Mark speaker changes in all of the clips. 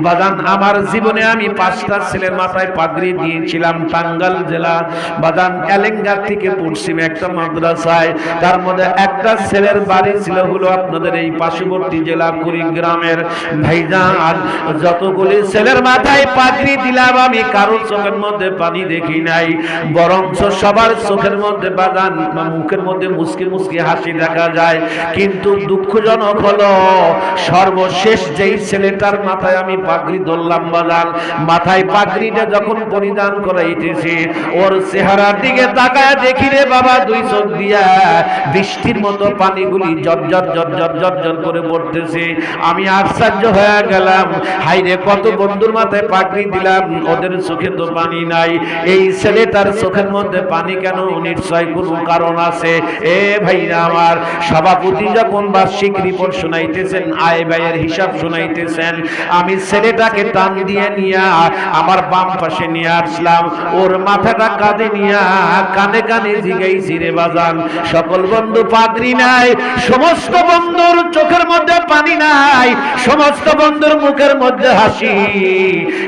Speaker 1: বাজান আমার জীবনে আমি 5টা ছেলের মাথায় পাগড়ি দিয়েছিলাম টাঙ্গাইল জেলা বাজান এলেঙ্গা থেকে পশ্চিমে একটা মাদ্রাসায়। তার মধ্যে একটা ছেলের বাড়ি ছিল হলো আপনাদের এই পার্শ্ববর্তী জেলা কুড়িগ্রামের। ভাইজান যতগুলি ছেলের মাথায় পাগড়ি দিলাম আমি কারোর চোখের মধ্যে পানি দেখি নাই, বরঞ্চ সবার চোখের মধ্যে বাজান মুখের মধ্যে মুচকি মুচকি হাসি দেখা যায়। কিন্তু দুঃখজনক হলো সর্বশেষ যেই ছেলেটার মাথায় আমি পাগড়ি ধরলাম বাজান, মাথায় পাগড়িটা যখন পরিধান করাইতেছি ওর চেহারার দিকে তাকায় দেখি রে বাবা দুই চোখ দিয়া বৃষ্টির মতো পানিগুলি জর্জর জর্জর জর্জর করে পড়তেছে। আমি আশ্চর্য হয়ে গেলাম, হাইরে কত বন্ধুর মাথায় পাগড়ি দিলাম ওদের চোখে তো পানি নাই, এই ছেলেটার চোখের মধ্যে পানি কেন? নিশ্চয় কোনো কারণ আছে। এ ভাইরা আমার, সভাপতি যখন বার্ষিক রিপোর্ট শোনাইতেছেন, আয় ব্যয়ের হিসাব শোনাইতেছেন, আমি ছেলেটাকে টান দিয়ে নিয়ে আমার বাম পাশে নিয়ে আসলাম, ওর মাথাটা কাঁধে নিয়ে কানে কানে জিগাইছি রে বাজান সকল বন্ধু পাগড়ি নাই, সমস্ত বন্ধুর চোখের মধ্যে পানি নাই, সমস্ত বন্ধুর মুখের মধ্যে হাসি,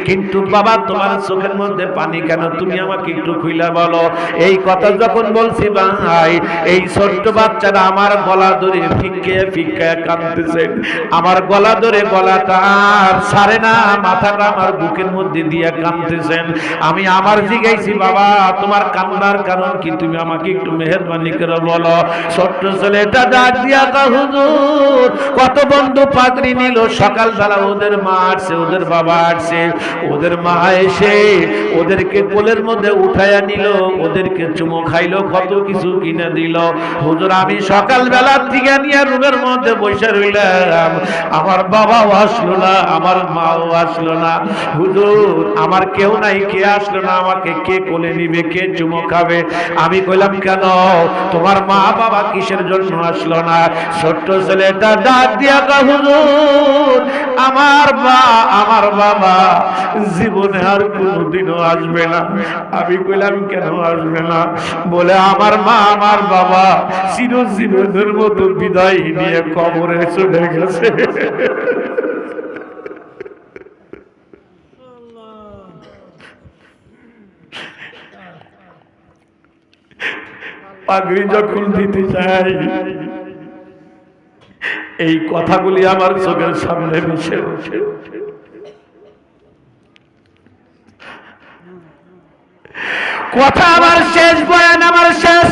Speaker 1: কিন্তু বাবা তোমার চোখের মধ্যে পানি কেন? তুমি আমাকে একটু খুইলা বলো। এই কথা যখন বলছি ভাই, এই ছোট্ট বাচ্চারা আমার গলা ধরে ফিকে ফিকে কাঁদতেছে, আমার গলা ধরে গলাটা আর ছাড়ে না, মাথাটা আমার বুকের মধ্যে দিয়ে কাঁদতেছেন। আমি আমার জিগাইছি বাবা তোমার কান্নার কারণ কি? তুমি আমাকে একটু মেহেরবানি করে বলো। ছোট্ট ছেলেটা ডাক দিয়া হুজুর কত বন্ধু পাগড়ি নিল, সকালবেলা ওদের মা আসছে, ওদের বাবা আসছে, ওদের মা এসে ওদেরকে কোলের মধ্যে উঠাইয়া নিল, ওদেরকে চুমো খাইলো, কত কিছু কিনে দিল। হুজুর আমি সকালবেলা থেকে নিয়ে রুমের মধ্যে বসে রইলাম, আমার বাবাও আসলো না, আমার মাও আসলো না, হুজুর আমার কেউ নাই, কে আসলো না, আমাকে কে কোলে নিবে, কে চুমো খাবে? আমি কইলাম কেন তোমার মা বাবা কিসের জন্য আসলো না? ছোট্ট ছেলেটা ডাক দিয়া হুজুর আমার বাবা জীবনে আর কোনোদিনও আসবে না। আমি কইলাম কেন আসবে না? বলে আমার মা আমার বাবা চিরজীবনের মতো বিদায় নিয়ে কবরে চলে গেছে। পাগড়ি যখন দিতে চাই এই কথাগুলি আমার চোখের সামনে ভেসে ওঠে। কথা আমার শেষ, বয়ান আমার শেষ।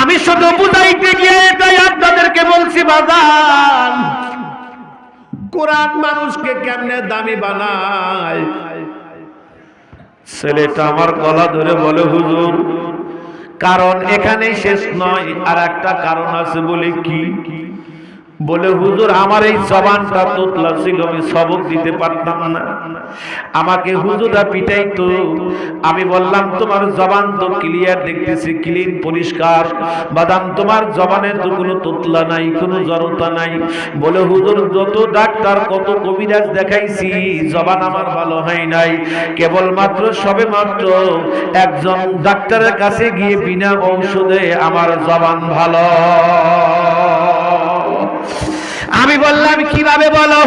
Speaker 1: আমি শুধু বুঝাইতে গিয়ে এটাই আপনাদেরকে বলছি বাজান, কোরআন মানুষকে কেমনে দামি বানায়। ছেলেটা আমার গলা ধরে বলে হুজুর কারণ এখানে শেষ নয়, আর একটা কারণ আছে। বলে কি? বলে হুজুর আমার এই জবানটা তোতলা ছিল, আমি সবক দিতে পারতাম না, আমাকে হুজুরা পিটাইতো। আমি বললাম তোমার জবান তো ক্লিয়ার দেখতেছি, ক্লিন পরিষ্কার, বাদাম তোমার জবানে তো কোনো তোতলা নাই, কোনো জড়তা নাই। বলে হুজুর যত ডাক্তার কত কবিরাজ দেখাইছি জবান আমার ভালো হয় নাই, কেবলমাত্র সবে মাত্র একজন ডাক্তারের কাছে গিয়ে বিনা ঔষধে আমার জবান ভালো। আমি বললাম কিভাবে বলো?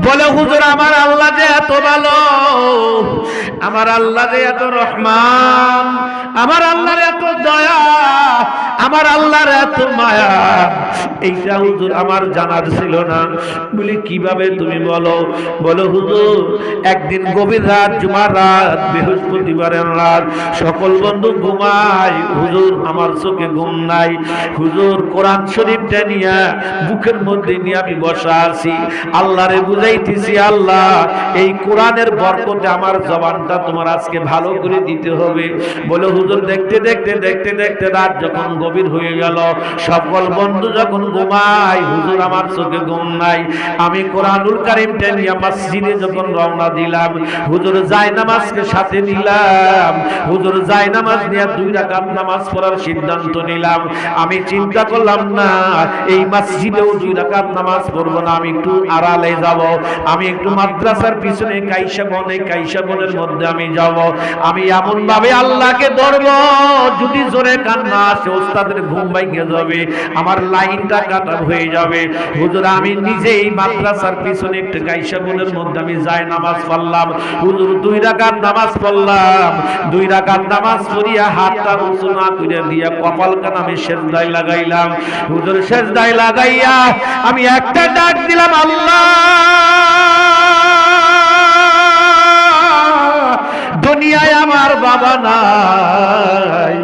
Speaker 1: বলে হুজুর আমার আল্লাহ যে এত ভালো, আমার আল্লাহ যে এত রহমান, আমার আল্লাহর এত দয়া, আমার আল্লাহর এত মায়া, এইটা হুজুর আমার জানার ছিল না। বলি কিভাবে তুমি বলো? বলো হুজুর একদিন গভীর রাত, জুমার রাত, বৃহস্পতিবারের রাত, সকল বন্ধু ঘুমায়, হুজুর আমার চোখে ঘুম নাই। হুজুর কোরআন শরীফটা নিয়ে বুকের মধ্যে নিয়ে আমি বসা আছি, আল্লাহরে বুঝাইতেছি আল্লাহ এই কোরআনের বরকতে আমার জবানটা তোমার আজকে ভালো করে দিতে হবে। বলে হুজুর দেখতে দেখতে দেখতে দেখতে রাত যখন গভীর হয়ে গেল, সকল বন্ধু যখন ঘুমায়, হুজুর আমার চোখে ঘুম নাই। আমি কোরআনুল কারীমটা নিয়ে মসজিদে যখন রওনা দিলাম, হুজুর জায়নামাজকে সাথে নিলাম, হুজুর জায়নামাজ নিয়ে 2 রাকাত নামাজ পড়ার সিদ্ধান্ত নিলাম। আমি চিন্তা করলাম না এই মসজিদেও 2 রাকাত নামাজ পড়বো না, আমি একটু আড়ালে যাব, আমি একটু মাদ্রাসার পিছনে কাইসা বনের মধ্যে আমি যাব, আমি এমন ভাবে আল্লাহকে ধরবো যদি জোরে কান্না আসে ওস্তাদের ঘুম ভাঙে যাবে, আমার লাইনটা কাটা হয়ে যাবে। হুজুর আমি নিজেই মাদ্রাসার পিছনে একটু কাইসা বনের মধ্যে আমি যাই নামাজ পড়লাম। হুজুর 2 রাকাত নামাজ পড়লাম, 2 রাকাত নামাজ পড়িয়া হাতটা উঁচু না করে দিয়া কপাল কান আমি সেজদায় লাগাইলাম। হুজুর সেজদায় লাগাইয়া আমি একটা ডাক দিলাম, আল্লাহ দুনিয়ায় আমার বাবা নাই,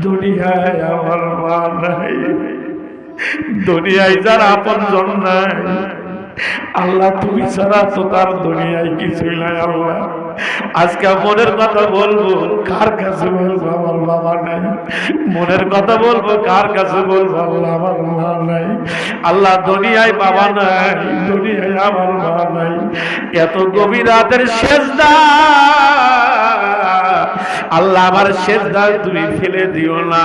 Speaker 1: দুনিয়ায় আমার মা নাই, দুনিয়ায় যারা আপনজন নাই, আল্লাহ তুমি ছাড়া তো তার দুনিয়ায় কিছুই নাই। আল্লাহ আজকে মনের কথা বলবো কার কাছে বলবো আমার বাবা নাই, মনের কথা বলবো কার কাছে বলবো আল্লাহ আমার মা নাই। আল্লাহ দুনিয়ায় বাবা নাই, দুনিয়ায় আমার মা নাই। এত গভীর রাতের সেজদা আল্লাহ আমার সেজদা তুমি ফেলে দিও না।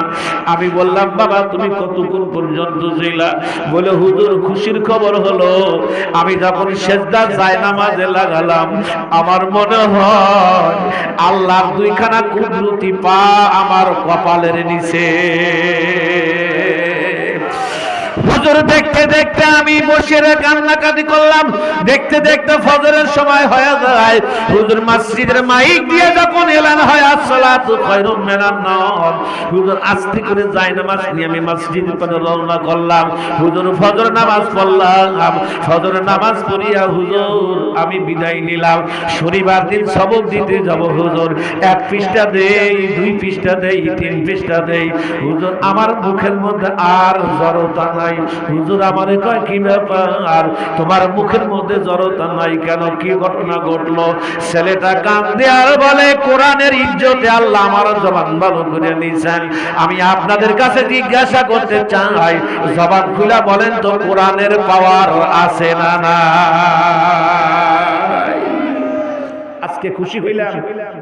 Speaker 1: আমি বললাম বাবা তুমি কতক্ষণ পর্যন্ত ছিলা? বলে হুজুর খুশির খবর হলো আমি যখন সেজদা জায়নামাজে লাগালাম আমার মনে হয় আল্লাহর 2খানা কুদরতি পা আমার কপালের নিচে। হুজুর দেখতে দেখতে আমি বসে কান্নাকাটি করলাম, দেখতে দেখতে ফজরের সময় হয়ে যায়। হুজুর মসজিদের মাইক দিয়ে যখন এলান হয় আসসালাতু খায়রুম মিনান নাওম, হুজুর আস্তে করে জায়নামাজ নিয়ে আমি মসজিদের পথে রওনা করলাম। হুজুর ফজর নামাজ পড়লাম, ফজর নামাজ পড়িয়া হুজুর আমি বিদায় নিলাম। শনিবার দিন সবক দিতে যাব। হুজুর 1 পৃষ্ঠা দেই, 2 পৃষ্ঠা দেই, 3 পৃষ্ঠা দেই। হুজুর আমার মুখের মধ্যে আর জড়তা নাই। হুজুর আমারে কয় কি ব্যাপার, তোমার মুখের মধ্যে জড়তা নাই কেন, কি ঘটনা ঘটলো? ছেলেটা কান্দে আর বলে কোরআনের ইজ্জতে আল্লাহ আমার জবান ভালো করে নিয়েছেন। আমি আপনাদের কাছে জিজ্ঞাসা করতে চাই জবান খুলে বলেন তো কোরআনের পাওয়ার আছে না না? আজকে খুশি হইলাম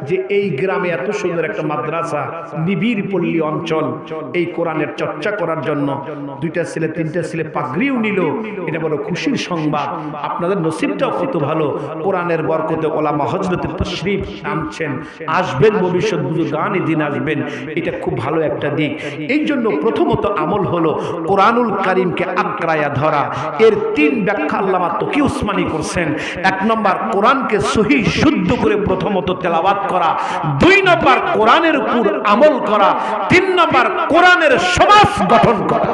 Speaker 1: যে এই গ্রামে এত সুন্দর একটা মাদ্রাসা, নিবিড় পল্লী অঞ্চল, এই কোরআনের চর্চা করার জন্য 2টা ছেলে 3টা ছেলে পাগড়িও নিল। এটা বড় খুশির সংবাদ। আপনাদের নসিবটাও কত ভালো, কোরআনের বরকতে ওলামা হযরতে তাশরীফ আনছেন, আসবেন, ভবিষ্যৎ বুজুর্গানি দিন আসবেন। এটা খুব ভালো একটা দিক। এই জন্য প্রথমত আমল হলো কোরআনুল কারীমকে আঁকড়ায়া ধরা। এর 3 ব্যাখ্যা আল্লামা তকি উসমানী করছেন। 1 নম্বর কোরআনকে সহি শুদ্ধ করে প্রথমত তেলাওয়াত করা, 2 নম্বর কোরআনের উপর আমল করা, 3 নম্বর কোরআনের সমাজ গঠন করা।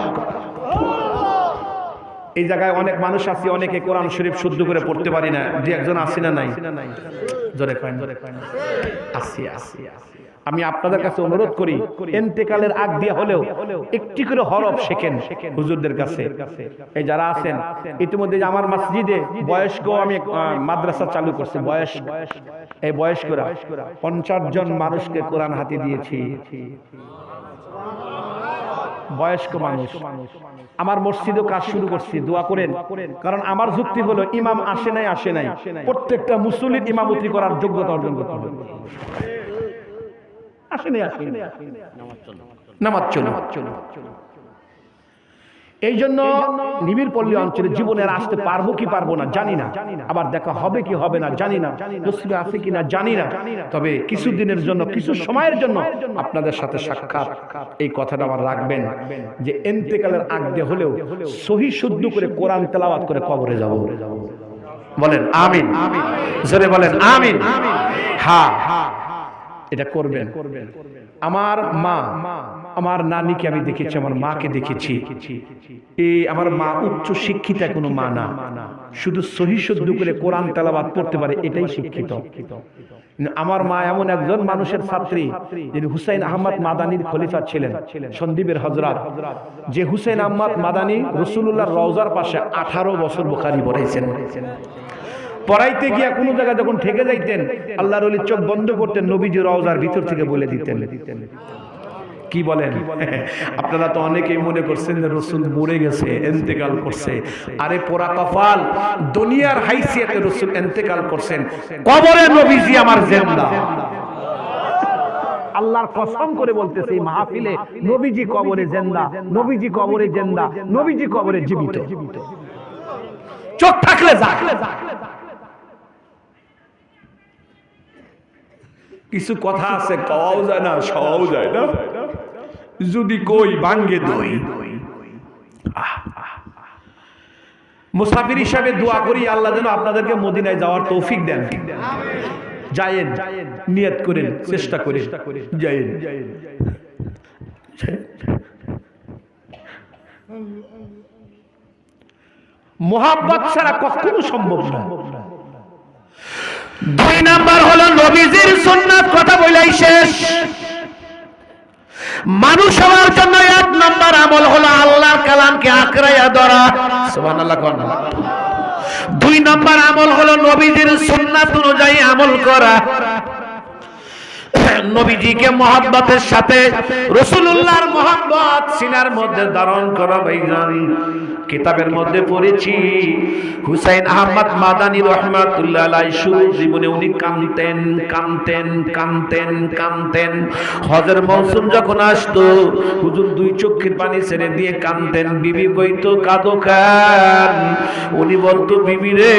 Speaker 1: এই জায়গায় অনেক মানুষ আছে, অনেকে কোরআন শরীফ শুদ্ধ করে পড়তে পারি না। 2-1 আছে না নাই? জোরে কয় না? আসি। আমি আপনাদের কাছে অনুরোধ করি ইন্তেকালের আগ দিয়ে হলেও একটি করে হরফ শেখেন হুজুরদের কাছে। এই যারা আছেন ইতিমধ্যে আমার মসজিদে বয়স্ক আমি মাদ্রাসা চালু করছি, এই বয়স্করা 50 জন মানুষকে কোরআন হাতে দিয়েছি। বয়স্ক মানুষ আমার মসজিদও কাজ শুরু করছি, দোয়া করেন। কারণ আমার যুক্তি হলো ইমাম আসে নাই, প্রত্যেকটা মুসল্লির ইমামতি করার যোগ্যতা অর্জন করতে হবে। নামাজ চলো। এই জন্য নিবিড় পল্লী অঞ্চলে জীবনে আসতে পারবো কি পারবো না জানি না, আবার দেখা হবে কি হবে না জানি না, নসিবে আছে কি না জানি না। তবে কিছুদিনের জন্য, কিছু সময়ের জন্য আপনাদের সাথে সাক্ষাৎ, এই কথাটা আমার রাখবেন যে ইন্তেকালের আগে হলেও সহি শুদ্ধ করে কোরআন তেলাওয়াত করে কবরে যাব। বলেন আমিন, জোরে বলেন আমিন। হ্যাঁ, এটা করবেন। আমার মা, আমার নানিকে আমি দেখেছি, আমার মাকে দেখেছি। এই আমার মা উচ্চ শিক্ষিতা কোনো মা না, শুধু সহি শুদ্ধ করে কোরআন তেলাওয়াত পড়তে পারে, এটাই শিক্ষিত। আমার মা এমন একজন মানুষের ছাত্রী যিনি হুসাইন আহমদ মাদানির খলিফা ছিলেন, সন্দীপের হযরত। যে হুসাইন আহমদ মাদানি রাসূলুল্লাহর রওজার পাশে 18 বছর বুখারী পড়াইছেন। পড়াইতে গিয়া কোন জায়গায় যখন ঠেকে যাইতেন, আল্লাহর ওলি চোখ বন্ধ করতেন, নবীজির রওজার ভিতর থেকে বলে দিতেন। কি বলেন? আপনারা তো অনেকেই মনে করছেন যে রাসূল মরে গেছে, ইন্তেকাল করছে। আরে পোড়া কপাল, দুনিয়ার হাইসিয়তে রাসূল ইন্তেকাল করছেন, কবরে নবীজি আমার জিন্দা। আল্লাহর কসম করে বলতেছে এই মাহফিলে, নবীজি কবরে জিন্দা, নবীজি কবরে জিন্দা, নবীজি কবরে জীবিত। চোখ থাকলে যা। কিছু কথা আছে কওয়াও যায় না, সওয়াও যায় না, যদি কই ভাঙ্গে দই। মুসাফির হিসাবে দোয়া করি আল্লাহ যেন আপনাদেরকে মদিনায় যাওয়ার তৌফিক দেন। যায়েন, নিয়ত করেন, চেষ্টা করেন, যায়েন। মোহাব্বত ছাড়া কখনো সম্ভব না। 2 নাম্বার হলো নবীজির সুন্নাত, কথা বলাই শেষ। মানুষ হওয়ার জন্য 1 নাম্বার আমল হলো আল্লাহর কালামকে আঁকড়াইয়া ধরা। সুবহানাল্লাহ কোন। 2 নাম্বার আমল হলো নবীজির সুন্নাত অনুযায়ী আমল করা। নবীজিকে মহব্বতের সাথে রাসূলুল্লাহর মহব্বত সিনার মধ্যে ধারণ করা। ভাইজান কিতাবের মধ্যে পড়েছি হুসাইন আহমদ মাদানী রাহমাতুল্লাহ আলাইহি শুরু জীবনে উনি কাঁদতেন কাঁদতেন কাঁদতেন কাঁদতেন। হজের মৌসুম যখন আসতো হুজুর 2 চোখের পানি ছেড়ে দিয়ে কাঁদতেন। বিবি কইতো কাঁদো কেন? উনি বলতো বিবি রে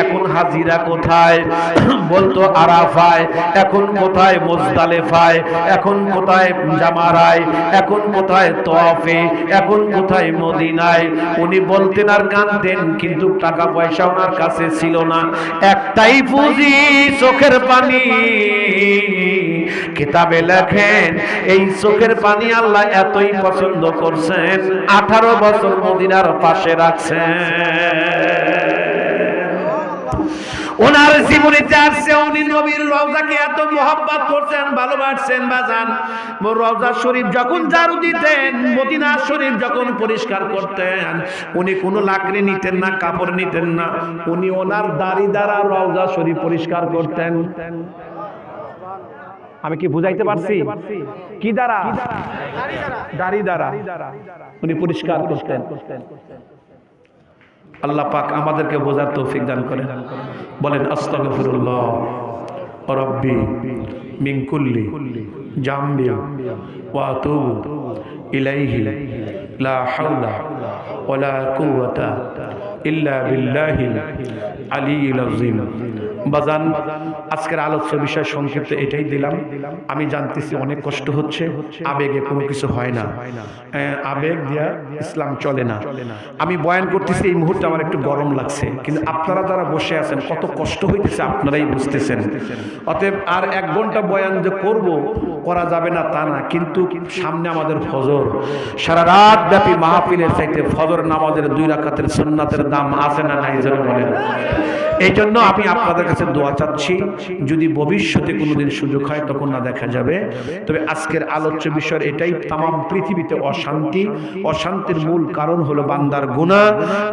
Speaker 1: এখন হাজিরা কোথায়? বলতো আরাফায়। এখন কোথায়? মুজদালিফায়। এখন কোথায়? জামারায়। এখন কোথায়? তওয়াফে। এখন কোথায়? মদিনায়। উনি বলতেন আর কাঁদতেন, কিন্তু টাকা পয়সা ওনার কাছে ছিল না, একটাই পুঁজি চোখের পানি। কিতাবে লেখেন এই চোখের পানি আল্লাহ এতই পছন্দ করছেন 18 বছর মদিনার পাশে রাখছেন। ওনার জীবনে যাচ্ছে উনি নবীর রওজাকে এত মহব্বত করছেন, ভালোবাসছেন। বাজান রওজা শরীফ যখন ঝাড়ু দিতেন, মদিনা শরীফ যখন পরিষ্কার করতেন, উনি কোনো লাকড়ি নিতেন না, কাপড় নিতেন না, উনি ওনার দাড়ি দ্বারা রওজা শরীফ পরিষ্কার করতেন। আমি কি বুঝাইতে পারছি? কি দ্বারা? দাড়ি দ্বারা উনি পরিষ্কার করতেন। আল্লাহ পাক আমাদেরকে বোঝার তৌফিক দান করেন। বলেন আস্তাগফিরুল্লাহ রাব্বি মিন কুল্লি জামবি ওয়া আতুবু ইলাইহি লা হাওলা ওয়ালা কুওয়াতা ইল্লা বিল্লাহিল আলিয়্যিল আযীম। বাজান আজকের আলোচ্য বিষয় সংক্ষিপ্ত এটাই দিলাম। আমি জানতেছি অনেক কষ্ট হচ্ছে, আবেগে কোনো কিছু হয় না, আবেগ দিয়া ইসলাম চলে না। আমি বয়ান করতেছি এই মুহূর্তে আমার একটু গরম লাগছে, কিন্তু আপনারা যারা বসে আছেন কত কষ্ট হইতেছে আপনারাই বুঝতেছেন। অতএব আর 1 ঘন্টা বয়ান যে করব করা যাবে না তা না, কিন্তু সামনে আমাদের ফজর, সারা রাত ব্যাপী মাহফিলের চাইতে ফজর নামাজের 2 রাকাতের সুন্নাতের দাম আছে না নাই যেন বলেন। এই জন্য আমি আপনাদের কাছে দোয়া চাচ্ছি, যদি ভবিষ্যতে কোনোদিন সুযোগ হয় তখন না দেখা যাবে। তবে আজকের আলোচ্য বিষয় এটাই, তামাম পৃথিবীতে অশান্তি, অশান্তির মূল কারণ হলো বান্দার গুনাহ,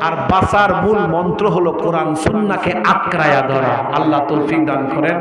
Speaker 1: আর বাঁচার মূল মন্ত্র হলো কোরআন সুন্নাহকে আঁকড়ায়া ধরা। আল্লাহ তৌফিক দান করেন।